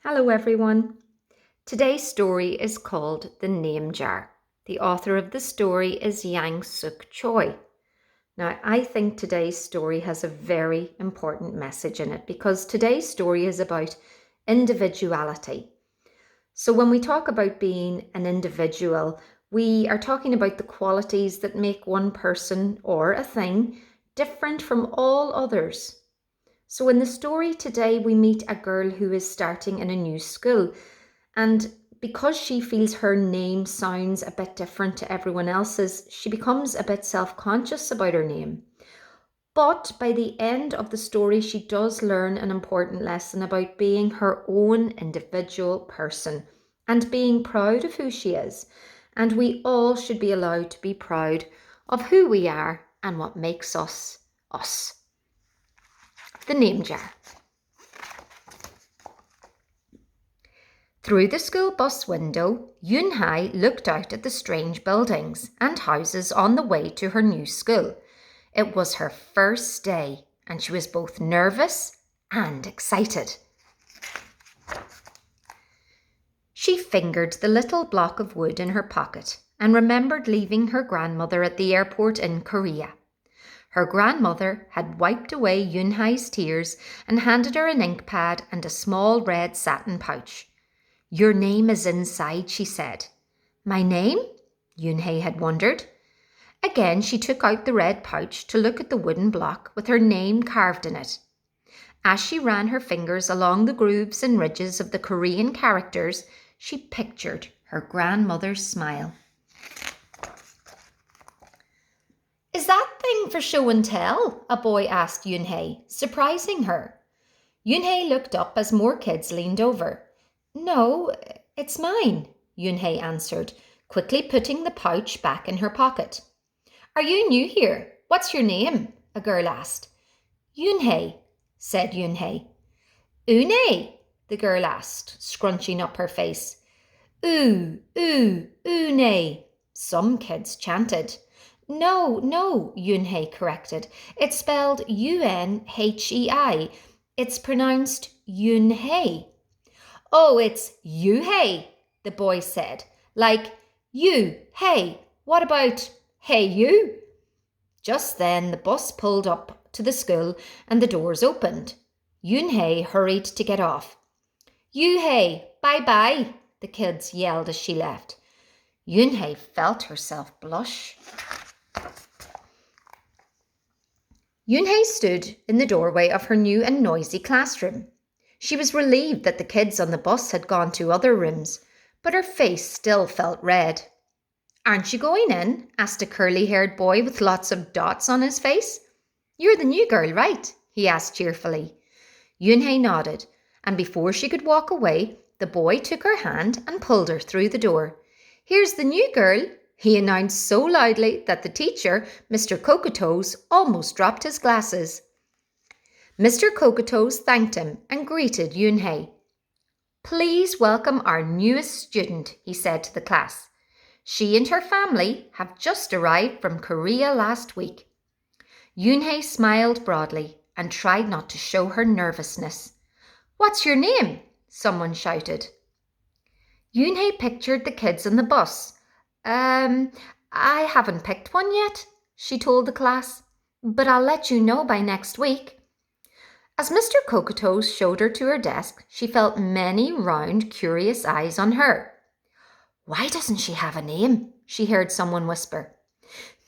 Hello everyone. Today's story is called The Name Jar. The author of the story is Yang Suk Choi. Now, I think today's story has a very important message in it because today's story is about individuality. So when we talk about being an individual, we are talking about the qualities that make one person or a thing different from all others. So, in the story today, we meet a girl who is starting in a new school. And because she feels her name sounds a bit different to everyone else's, she becomes a bit self conscious about her name. But by the end of the story, she does learn an important lesson about being her own individual person and being proud of who she is. And we all should be allowed to be proud of who we are and what makes us us. The Name Jar. Through the school bus window, Yun Hai looked out at the strange buildings and houses on the way to her new school. It was her first day, and she was both nervous and excited. She fingered the little block of wood in her pocket and remembered leaving her grandmother at the airport in Korea. Her grandmother had wiped away Yun Hai's tears and handed her an ink pad and a small red satin pouch. "Your name is inside," she said. "My name?" Yun Hai had wondered. Again, she took out the red pouch to look at the wooden block with her name carved in it. As she ran her fingers along the grooves and ridges of the Korean characters, she pictured her grandmother's smile. "Is that thing for show and tell?" a boy asked Yun Hai, surprising her. Yun Hai looked up as more kids leaned over. "No, it's mine," Yun Hai answered, quickly putting the pouch back in her pocket. "Are you new here? What's your name?" a girl asked. "Yun Hai," said Yun Hai. "Une?" the girl asked, scrunching up her face. Une," some kids chanted. No, Yun Hai corrected. It's spelled Unhei. It's pronounced Yun Hai. "Oh, it's you, hey," the boy said. "Like, you, hey, what about, hey, you?" Just then the bus pulled up to the school and the doors opened. Yun Hai hurried to get off. "You, hey, bye-bye," the kids yelled as she left. Yun Hai felt herself blush. Yun Hai stood in the doorway of her new and noisy classroom. She was relieved that the kids on the bus had gone to other rooms, but her face still felt red. "Aren't you going in?" asked a curly-haired boy with lots of dots on his face. "You're the new girl, right?" he asked cheerfully. Yun Hai nodded, and before she could walk away, the boy took her hand and pulled her through the door. "Here's the new girl," he announced so loudly that the teacher, Mr. Cocotoes, almost dropped his glasses. Mr. Cocotoes thanked him and greeted Yun Hai. "Please welcome our newest student," he said to the class. "She and her family have just arrived from Korea last week." Yun Hai smiled broadly and tried not to show her nervousness. "What's your name?" someone shouted. Yun Hai pictured the kids on the bus. I haven't picked one yet," she told the class, "but I'll let you know by next week." As Mr. Cocotoes showed her to her desk, she felt many round, curious eyes on her. "Why doesn't she have a name?" she heard someone whisper.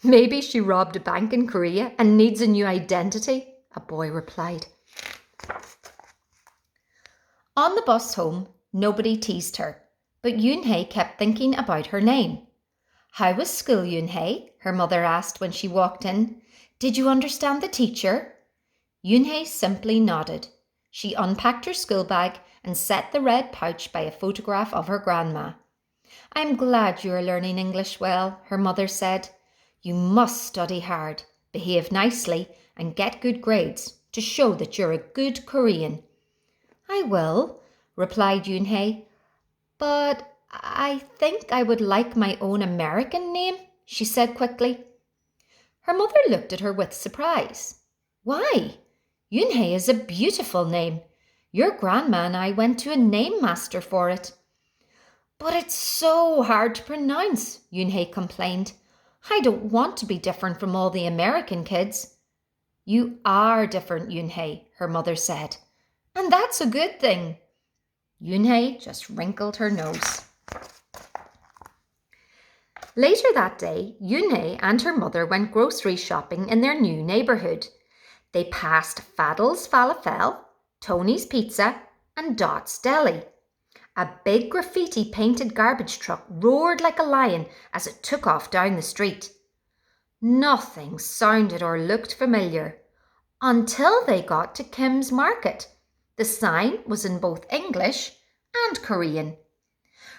"Maybe she robbed a bank in Korea and needs a new identity," a boy replied. On the bus home, nobody teased her, but Yun Hai kept thinking about her name. "How was school, Yun Hai?" her mother asked when she walked in. "Did you understand the teacher?" Yun Hai simply nodded. She unpacked her school bag and set the red pouch by a photograph of her grandma. "I'm glad you are learning English well," her mother said. "You must study hard, behave nicely, and get good grades to show that you're a good Korean." "I will," replied Yun Hai. "But I think I would like my own American name," she said quickly. Her mother looked at her with surprise. "Why? Yun Hai is a beautiful name. Your grandma and I went to a name master for it. But it's so hard to pronounce, Yoonhei complained. I don't want to be different from all the American kids. You are different, Yoonhei, her mother said. And that's a good thing. Yoonhei just wrinkled her nose. Later that day, Yoonhei and her mother went grocery shopping in their new neighbourhood. They passed Faddle's Falafel, Tony's Pizza, and Dot's Deli. A big graffiti-painted garbage truck roared like a lion as it took off down the street. Nothing sounded or looked familiar until they got to Kim's Market. The sign was in both English and Korean.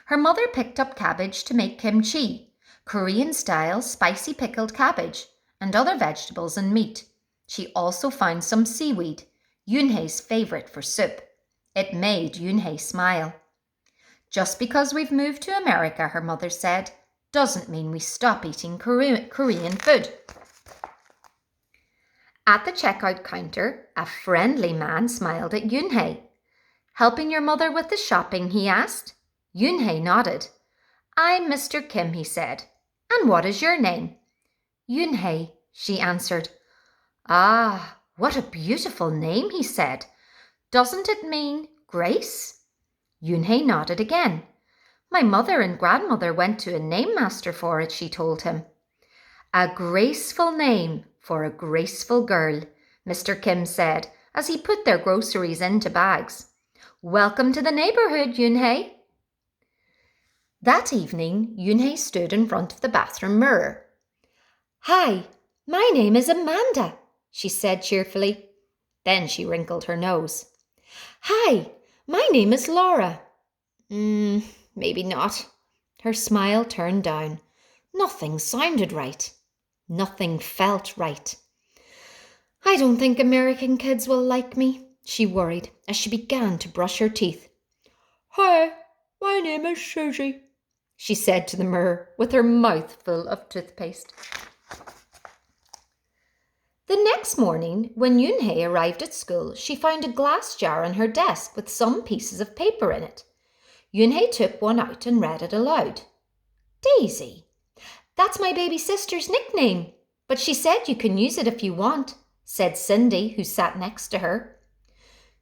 Her mother picked up cabbage to make kimchi, Korean-style spicy pickled cabbage, and other vegetables and meat. She also found some seaweed, Yoonhei's favourite for soup. It made Yoonhei smile. Just because we've moved to America, her mother said, doesn't mean we stop eating Korean food. At the checkout counter, a friendly man smiled at Yoonhei. Helping your mother with the shopping, he asked. Yoonhei nodded. I'm Mr. Kim, he said. And what is your name? Yoonhei, she answered. Ah, what a beautiful name, he said. Doesn't it mean Grace? Yoonhei nodded again. My mother and grandmother went to a name master for it, she told him. A graceful name for a graceful girl, Mr. Kim said as he put their groceries into bags. Welcome to the neighbourhood, Yoonhei. That evening, Yoonhei stood in front of the bathroom mirror. Hi, my name is Amanda, she said cheerfully. Then she wrinkled her nose. Hi, my name is Laura. Maybe not. Her smile turned down. Nothing sounded right. Nothing felt right. I don't think American kids will like me, she worried as she began to brush her teeth. Hi, my name is Susie, she said to the mirror with her mouth full of toothpaste. The next morning, when Yoonhei arrived at school, she found a glass jar on her desk with some pieces of paper in it. Yoonhei took one out and read it aloud. Daisy. That's my baby sister's nickname, but she said you can use it if you want, said Cindy, who sat next to her.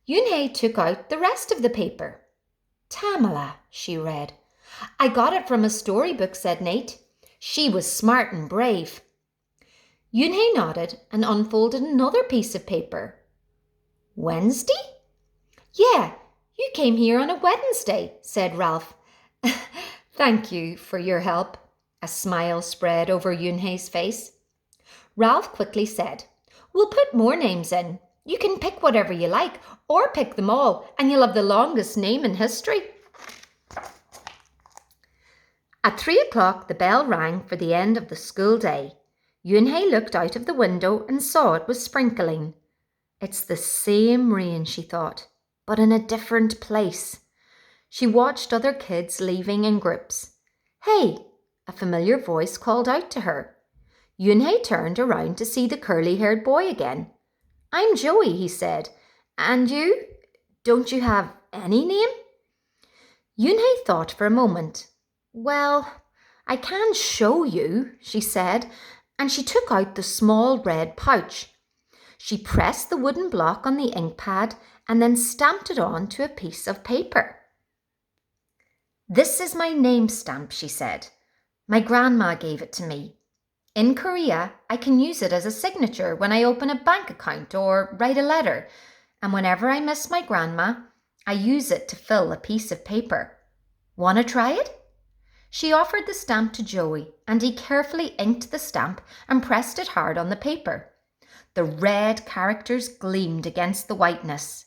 Yoonhei took out the rest of the paper. Tamala, she read. I got it from a storybook, said Nate. She was smart and brave. Yoonhei nodded and unfolded another piece of paper. Wednesday? Yeah, you came here on a Wednesday, said Ralph. Thank you for your help. A smile spread over Yoonhei's face. Ralph quickly said, We'll put more names in. You can pick whatever you like, or pick them all, and you'll have the longest name in history. At 3 o'clock, the bell rang for the end of the school day. Yoonhei looked out of the window and saw it was sprinkling. It's the same rain, she thought, but in a different place. She watched other kids leaving in groups. Hey, a familiar voice called out to her. Yoonhei turned around to see the curly-haired boy again. I'm Joey, he said. And you? Don't you have any name? Yoonhei thought for a moment. Well, I can show you, she said, and she took out the small red pouch. She pressed the wooden block on the ink pad and then stamped it onto a piece of paper. This is my name stamp, she said. My grandma gave it to me. In Korea, I can use it as a signature when I open a bank account or write a letter, and whenever I miss my grandma, I use it to fill a piece of paper. Want to try it? She offered the stamp to Joey, and he carefully inked the stamp and pressed it hard on the paper. The red characters gleamed against the whiteness.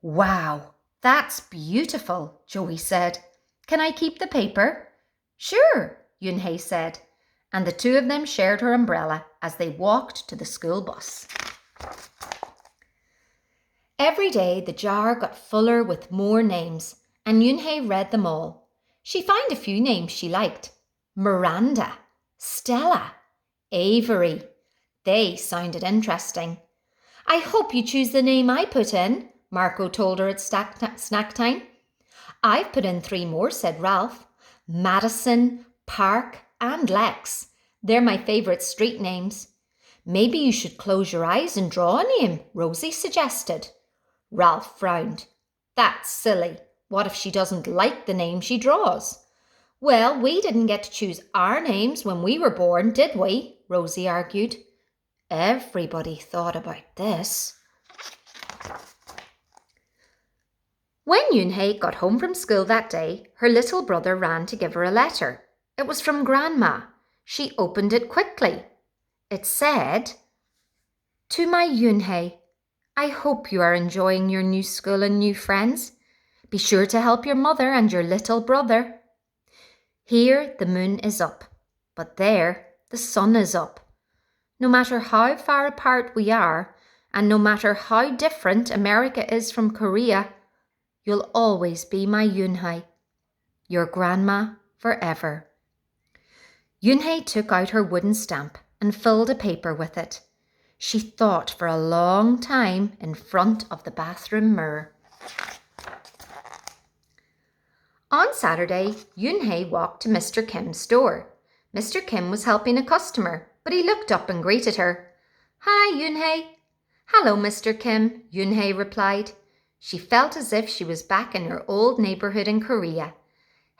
Wow, that's beautiful, Joey said. Can I keep the paper? Sure, Yoonhei said, and the two of them shared her umbrella as they walked to the school bus. Every day the jar got fuller with more names, and Yoonhei read them all. She found a few names she liked. Miranda, Stella, Avery. They sounded interesting. I hope you choose the name I put in, Marco told her at snack time. I've put in 3 more, said Ralph. Madison, Park, and Lex. They're my favourite street names. Maybe you should close your eyes and draw a name, Rosie suggested. Ralph frowned. That's silly. What if she doesn't like the name she draws? Well, we didn't get to choose our names when we were born, did we? Rosie argued. Everybody thought about this. When Yunhei got home from school that day, her little brother ran to give her a letter. It was from Grandma. She opened it quickly. It said, To my Yunhei, I hope you are enjoying your new school and new friends. Be sure to help your mother and your little brother. Here the moon is up, but there the sun is up. No matter how far apart we are, and no matter how different America is from Korea, you'll always be my Yunhei, your grandma forever. Yunhei took out her wooden stamp and filled a paper with it. She thought for a long time in front of the bathroom mirror. On Saturday, Yunhei walked to Mr. Kim's store. Mr. Kim was helping a customer, but he looked up and greeted her. Hi, Yunhei. Hello, Mr. Kim, Yunhei replied. She felt as if she was back in her old neighbourhood in Korea.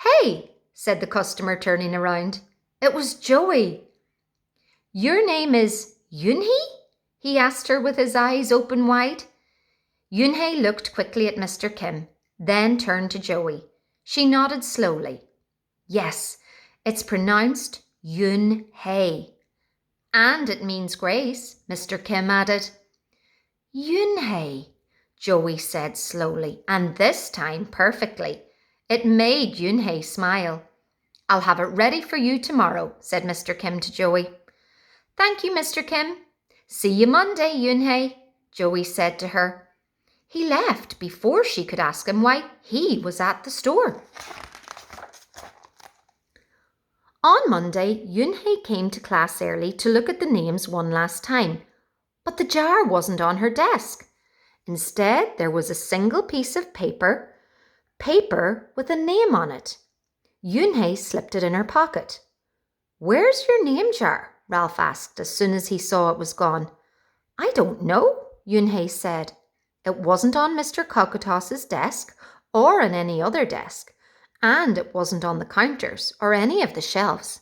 Hey, said the customer, turning around. It was Joey. Your name is Yunhei? He asked her with his eyes open wide. Yunhei looked quickly at Mr. Kim, then turned to Joey. She nodded slowly. Yes, it's pronounced Yunhei. And it means grace, Mr. Kim added. Yunhei, Joey said slowly, and this time perfectly. It made Yunhei smile. I'll have it ready for you tomorrow, said Mr. Kim to Joey. Thank you, Mr. Kim. See you Monday, Yunhei, Joey said to her. He left before she could ask him why he was at the store. On Monday, Yunhei came to class early to look at the names one last time, but the jar wasn't on her desk. Instead, there was a single piece of paper with a name on it. Yunhei slipped it in her pocket. Where's your name jar? Ralph asked as soon as he saw it was gone. I don't know, Yunhei said. It wasn't on Mr. Kokotos's desk or on any other desk, and it wasn't on the counters or any of the shelves.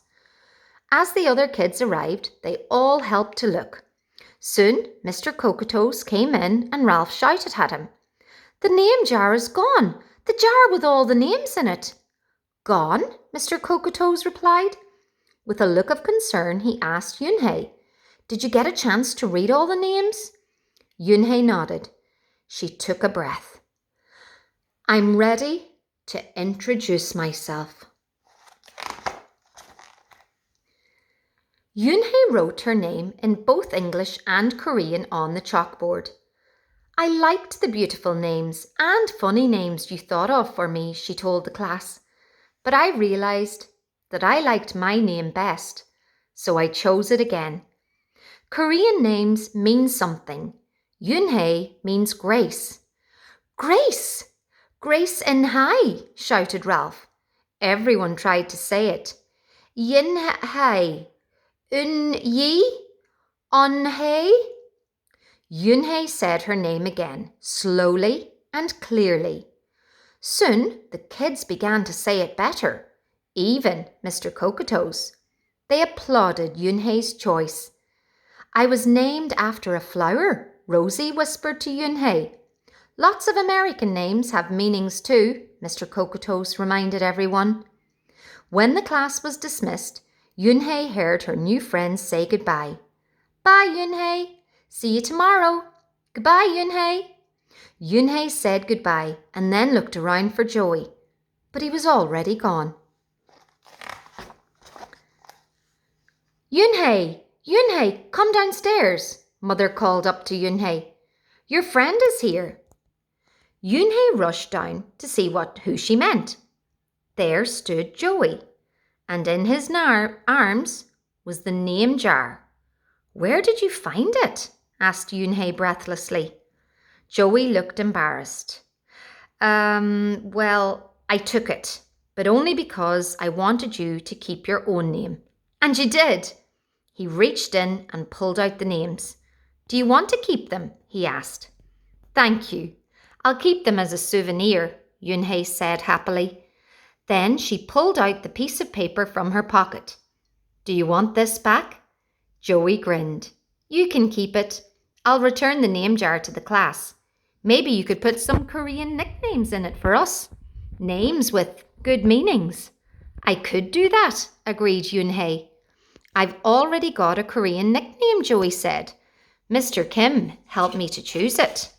As the other kids arrived, they all helped to look. Soon, Mr. Kokotos came in and Ralph shouted at him. The name jar is gone, the jar with all the names in it. Gone? Mr. Kokotos replied. With a look of concern, he asked Yunhei, Did you get a chance to read all the names? Yunhei nodded. She took a breath. I'm ready to introduce myself. Yunhei wrote her name in both English and Korean on the chalkboard. I liked the beautiful names and funny names you thought of for me, she told the class. But I realised that I liked my name best, so I chose it again. Korean names mean something. Yunhei means grace. Grace! Grace in Hai, shouted Ralph. Everyone tried to say it. Yunhei. Un-yi? On-hei? Yunhei said her name again, slowly and clearly. Soon the kids began to say it better, even Mr. Kokotos. They applauded Yunhei's choice. I was named after a flower, Rosie whispered to Yunhei. Lots of American names have meanings too, Mr. Kokotos reminded everyone. When the class was dismissed, Yunhei heard her new friends say goodbye. Bye, Yunhei. See you tomorrow. Goodbye, Yunhei. Yunhei said goodbye and then looked around for Joey, but he was already gone. Yunhei, Yunhei, come downstairs, Mother called up to Yunhei. Your friend is here. Yunhei rushed down to see who she meant. There stood Joey, and in his arms was the name jar. Where did you find it? Asked Yunhei breathlessly. Joey looked embarrassed. Well, I took it, but only because I wanted you to keep your own name. And you did. He reached in and pulled out the names. Do you want to keep them? He asked. Thank you. I'll keep them as a souvenir, Yunhei said happily. Then she pulled out the piece of paper from her pocket. Do you want this back? Joey grinned. You can keep it. I'll return the name jar to the class. Maybe you could put some Korean nicknames in it for us. Names with good meanings. I could do that, agreed Yunhei. I've already got a Korean nickname, Joey said. Mr. Kim helped me to choose it.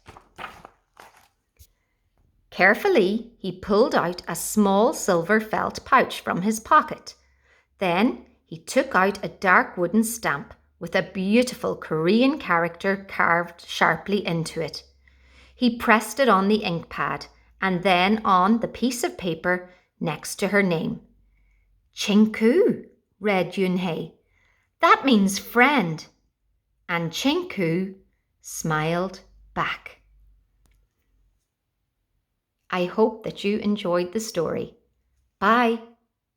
Carefully, he pulled out a small silver felt pouch from his pocket. Then he took out a dark wooden stamp with a beautiful Korean character carved sharply into it. He pressed it on the ink pad and then on the piece of paper next to her name. Chinku, read Yunhei. That means friend. And Chinku smiled back. I hope that you enjoyed the story. Bye.